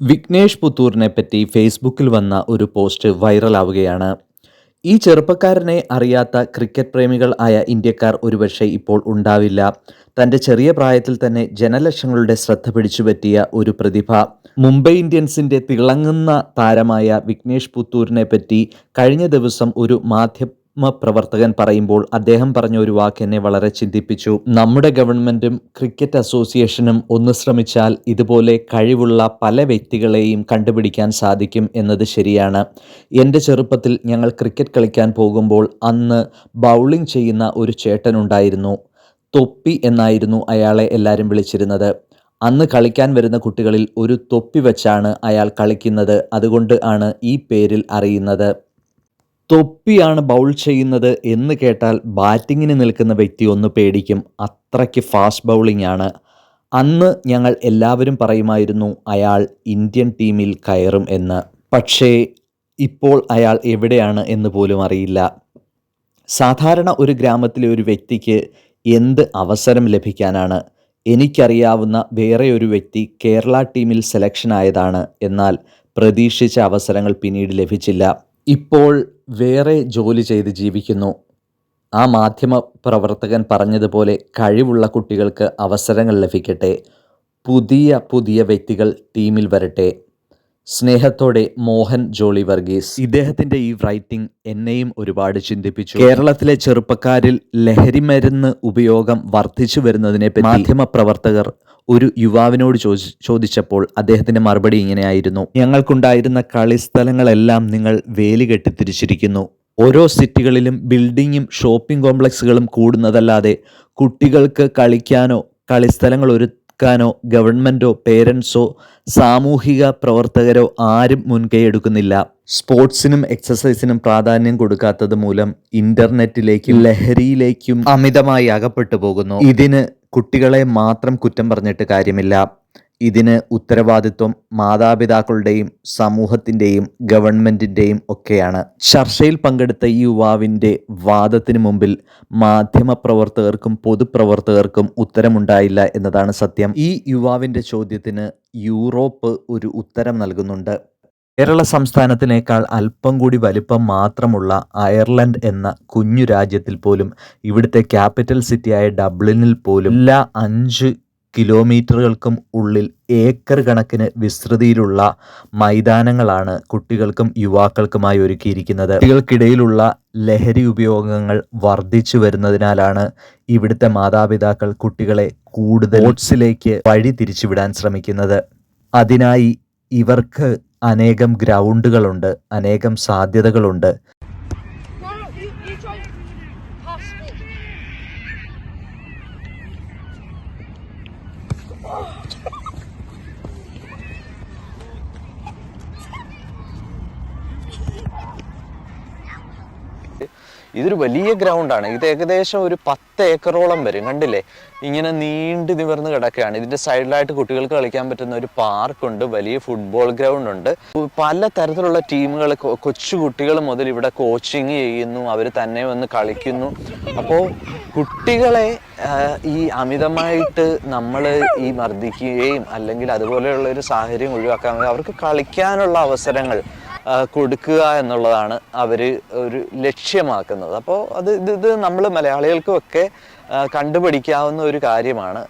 വിഘ്നേഷ് പുത്തൂരിനെ പറ്റി ഫേസ്ബുക്കിൽ വന്ന ഒരു പോസ്റ്റ് വൈറലാവുകയാണ്. ഈ ചെറുപ്പക്കാരനെ അറിയാത്ത ക്രിക്കറ്റ് പ്രേമികൾ ആയ ഇന്ത്യക്കാർ ഒരുപക്ഷെ ഇപ്പോൾ ഉണ്ടാവില്ല. തൻ്റെ ചെറിയ പ്രായത്തിൽ തന്നെ ജനലക്ഷങ്ങളുടെ ശ്രദ്ധ പിടിച്ചുപറ്റിയ ഒരു പ്രതിഭ. മുംബൈ ഇന്ത്യൻസിൻ്റെ തിളങ്ങുന്ന താരമായ വിഘ്നേഷ് പുത്തൂരിനെ പറ്റി കഴിഞ്ഞ ദിവസം ഒരു പ്രവർത്തകൻ പറയുമ്പോൾ അദ്ദേഹം പറഞ്ഞ ഒരു വാക്ക് എന്നെ വളരെ ചിന്തിപ്പിച്ചു. നമ്മുടെ ഗവൺമെൻറ്റും ക്രിക്കറ്റ് അസോസിയേഷനും ഒന്ന് ശ്രമിച്ചാൽ ഇതുപോലെ കഴിവുള്ള പല വ്യക്തികളെയും കണ്ടുപിടിക്കാൻ സാധിക്കും എന്നത് ശരിയാണ്. എൻ്റെ ചെറുപ്പത്തിൽ ഞങ്ങൾ ക്രിക്കറ്റ് കളിക്കാൻ പോകുമ്പോൾ അന്ന് ബൗളിംഗ് ചെയ്യുന്ന ഒരു ചേട്ടനുണ്ടായിരുന്നു. തൊപ്പി എന്നായിരുന്നു അയാളെ എല്ലാവരും വിളിച്ചിരുന്നത്. അന്ന് കളിക്കാൻ വരുന്ന കുട്ടികളിൽ ഒരു തൊപ്പി വെച്ചാണ് അയാൾ കളിക്കുന്നത്. അതുകൊണ്ട് ആണ് ഈ പേരിൽ അറിയുന്നത്. തൊപ്പിയാണ് ബൗൾ ചെയ്യുന്നത് എന്ന് കേട്ടാൽ ബാറ്റിങ്ങിന് നിൽക്കുന്ന വ്യക്തി ഒന്ന് പേടിക്കും. അത്രയ്ക്ക് ഫാസ്റ്റ് ബൗളിംഗ് ആണ്. അന്ന് ഞങ്ങൾ എല്ലാവരും പറയുമായിരുന്നു അയാൾ ഇന്ത്യൻ ടീമിൽ കയറും എന്ന്. പക്ഷേ ഇപ്പോൾ അയാൾ എവിടെയാണ് എന്ന് പോലും അറിയില്ല. സാധാരണ ഒരു ഗ്രാമത്തിലെ ഒരു വ്യക്തിക്ക് എന്ത് അവസരം ലഭിക്കാനാണ്? എനിക്കറിയാവുന്ന വേറെ ഒരു വ്യക്തി കേരള ടീമിൽ സെലക്ഷൻ ആയതാണ്. എന്നാൽ പ്രതീക്ഷിച്ച അവസരങ്ങൾ പിന്നീട് ലഭിച്ചില്ല. ഇപ്പോൾ വേറെ ജോലി ചെയ്ത് ജീവിക്കുന്നു. ആ മാധ്യമ പ്രവർത്തകൻ പറഞ്ഞതുപോലെ കഴിവുള്ള കുട്ടികൾക്ക് അവസരങ്ങൾ ലഭിക്കട്ടെ. പുതിയ വ്യക്തികൾ ടീമിൽ വരട്ടെ. സ്നേഹത്തോടെ മോഹൻ ജോളി വർഗീസ്. ഇദ്ദേഹത്തിൻ്റെ ഈ റൈറ്റിംഗ് എന്നെയും ഒരുപാട് ചിന്തിപ്പിച്ചു. കേരളത്തിലെ ചെറുപ്പക്കാരിൽ ലഹരിമരുന്ന് ഉപയോഗം വർദ്ധിച്ചു വരുന്നതിനെപ്പറ്റി മാധ്യമ പ്രവർത്തകർ ഒരു യുവാവിനോട് ചോദിച്ചപ്പോൾ അദ്ദേഹത്തിൻ്റെ മറുപടി ഇങ്ങനെയായിരുന്നു: ഞങ്ങൾക്കുണ്ടായിരുന്ന കളിസ്ഥലങ്ങളെല്ലാം നിങ്ങൾ വേലി കെട്ടി തിരിച്ചിരിക്കുന്നു. ഓരോ സിറ്റികളിലും ബിൽഡിങ്ങും ഷോപ്പിംഗ് കോംപ്ലക്സുകളും കൂടുന്നതല്ലാതെ കുട്ടികൾക്ക് കളിക്കാനോ കളിസ്ഥലങ്ങൾ ഒരുക്കാനോ ഗവൺമെൻറ്റോ പേരൻസോ സാമൂഹിക പ്രവർത്തകരോ ആരും മുൻകൈ എടുക്കുന്നില്ല. സ്പോർട്സിനും എക്സസൈസിനും പ്രാധാന്യം കൊടുക്കാത്തത് മൂലം ഇൻ്റർനെറ്റിലേക്കും ലഹരിയിലേക്കും അമിതമായി അകപ്പെട്ടു പോകുന്നു. ഇതിന് കുട്ടികളെ മാത്രം കുറ്റം പറഞ്ഞിട്ട് കാര്യമില്ല. ഇതിന് ഉത്തരവാദിത്വം മാതാപിതാക്കളുടെയും സമൂഹത്തിൻ്റെയും ഗവൺമെൻറ്റിൻ്റെയും ഒക്കെയാണ്. ചർച്ചയിൽ പങ്കെടുത്ത ഈ യുവാവിൻ്റെ വാദത്തിന് മുമ്പിൽ മാധ്യമപ്രവർത്തകർക്കും പൊതുപ്രവർത്തകർക്കും ഉത്തരമുണ്ടായില്ല എന്നതാണ് സത്യം. ഈ യുവാവിൻ്റെ ചോദ്യത്തിന് യൂറോപ്പ് ഒരു ഉത്തരം നൽകുന്നുണ്ട്. കേരള സംസ്ഥാനത്തിനേക്കാൾ അല്പം കൂടി വലിപ്പം മാത്രമുള്ള അയർലൻഡ് എന്ന കുഞ്ഞു രാജ്യത്തിൽ പോലും ഇവിടുത്തെ ക്യാപിറ്റൽ സിറ്റിയായ ഡബ്ലിനിൽ പോലും എല്ലാ 5 കിലോമീറ്ററുകൾക്കും ഉള്ളിൽ ഏക്കർ കണക്കിന് വിസ്തൃതിയിലുള്ള മൈതാനങ്ങളാണ് കുട്ടികൾക്കും യുവാക്കൾക്കുമായി ഒരുക്കിയിരിക്കുന്നത്. കുട്ടികൾക്കിടയിലുള്ള ലഹരി ഉപയോഗങ്ങൾ വർദ്ധിച്ചു വരുന്നതിനാലാണ് ഇവിടുത്തെ മാതാപിതാക്കൾ കുട്ടികളെ കൂടുതൽ സ്പോർട്സിലേക്ക് വഴി തിരിച്ചുവിടാൻ ശ്രമിക്കുന്നത്. അതിനായി ഇവർക്ക് അനേകം ഗ്രൗണ്ടുകളുണ്ട്, അനേകം സാധ്യതകളുണ്ട്. ഇതൊരു വലിയ ഗ്രൗണ്ടാണ്. ഇത് ഏകദേശം ഒരു 10 ഏക്കറോളം വരും. കണ്ടില്ലേ, ഇങ്ങനെ നീണ്ടു നിവർന്ന് കിടക്കുകയാണ്. ഇതിൻ്റെ സൈഡിലായിട്ട് കുട്ടികൾക്ക് കളിക്കാൻ പറ്റുന്ന ഒരു പാർക്കുണ്ട്, വലിയ ഫുട്ബോൾ ഗ്രൗണ്ട് ഉണ്ട്. പല തരത്തിലുള്ള ടീമുകൾ, കൊച്ചു കുട്ടികൾ മുതൽ ഇവിടെ കോച്ചിങ് ചെയ്യുന്നു, അവർ തന്നെ വന്ന് കളിക്കുന്നു. അപ്പോൾ കുട്ടികളെ ഈ അമിതമായിട്ട് നമ്മൾ ഈ മർദ്ദിക്കുകയും അല്ലെങ്കിൽ അതുപോലെയുള്ള ഒരു സാഹചര്യം ഒഴിവാക്കാൻ അവർക്ക് കളിക്കാനുള്ള അവസരങ്ങൾ കൊടുക്കുക എന്നുള്ളതാണ് അവർ ഒരു ലക്ഷ്യമാക്കുന്നത്. അപ്പോൾ ഇത് നമ്മൾ മലയാളികൾക്കും ഒക്കെ കണ്ടുപിടിക്കാവുന്ന ഒരു കാര്യമാണ്.